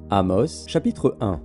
Amos, chapitre 1.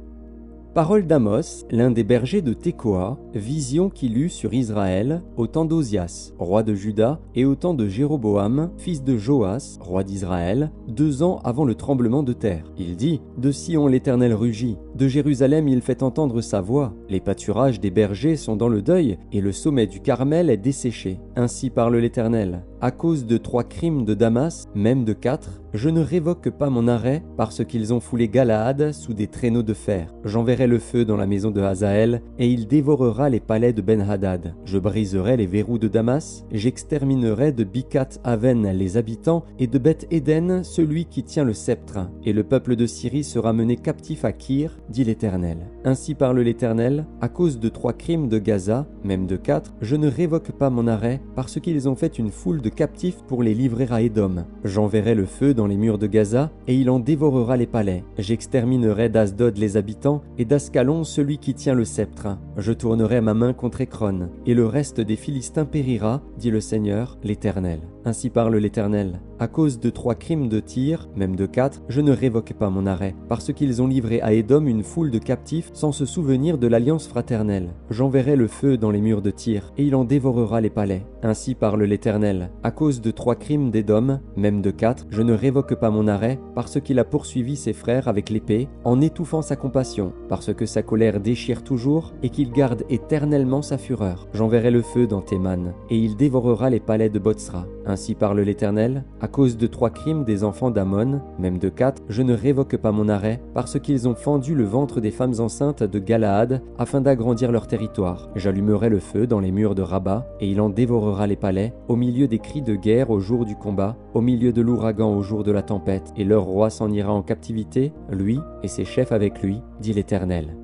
Parole d'Amos, l'un des bergers de Tekoa, vision qu'il eut sur Israël au temps d'Ozias, roi de Juda, et au temps de Jéroboam, fils de Joas, roi d'Israël, 2 ans avant le tremblement de terre. Il dit : De Sion l'Éternel rugit, de Jérusalem il fait entendre sa voix. Les pâturages des bergers sont dans le deuil, et le sommet du Carmel est desséché. Ainsi parle l'Éternel. À cause de 3 crimes de Damas, même de 4, je ne révoque pas mon arrêt parce qu'ils ont foulé Galaad sous des traîneaux de fer. J'enverrai le feu dans la maison de Hazaël, et il dévorera les palais de Ben-Hadad. Je briserai les verrous de Damas, j'exterminerai de Bicat-Aven les habitants, et de Beth-Éden celui qui tient le sceptre. Et le peuple de Syrie sera mené captif à Kir, dit l'Éternel. Ainsi parle l'Éternel, à cause de 3 crimes de Gaza, même de 4, je ne révoque pas mon arrêt, parce qu'ils ont fait une foule de captifs pour les livrer à Édom. J'enverrai le feu dans les murs de Gaza, et il en dévorera les palais. J'exterminerai d'Asdod les habitants, et d'Ascalon celui qui tient le sceptre. Je tournerai ma main contre Écron, et le reste des Philistins périra, dit le Seigneur, l'Éternel. Ainsi parle l'Éternel. À cause de 3 crimes de Tyr, même de 4, je ne révoque pas mon arrêt, parce qu'ils ont livré à Édom une foule de captifs sans se souvenir de l'alliance fraternelle. J'enverrai le feu dans les murs de Tyr, et il en dévorera les palais. Ainsi parle l'Éternel. À cause de 3 crimes d'Édom, même de 4, je ne révoque pas mon arrêt, parce qu'il a poursuivi ses frères avec l'épée, en étouffant sa compassion, parce que sa colère déchire toujours, et qu'il garde éternellement sa fureur. J'enverrai le feu dans Théman, et il dévorera les palais de Botsra. Ainsi parle l'Éternel. À cause de 3 crimes des enfants d'Ammon, même de 4, je ne révoque pas mon arrêt, parce qu'ils ont fendu le ventre des femmes enceintes de Galaad, afin d'agrandir leur territoire. J'allumerai le feu dans les murs de Rabat, et il en dévorera les palais, au milieu des cris de guerre au jour du combat, au milieu de l'ouragan au jour de la tempête, et leur roi s'en ira en captivité, lui et ses chefs avec lui, dit l'Éternel.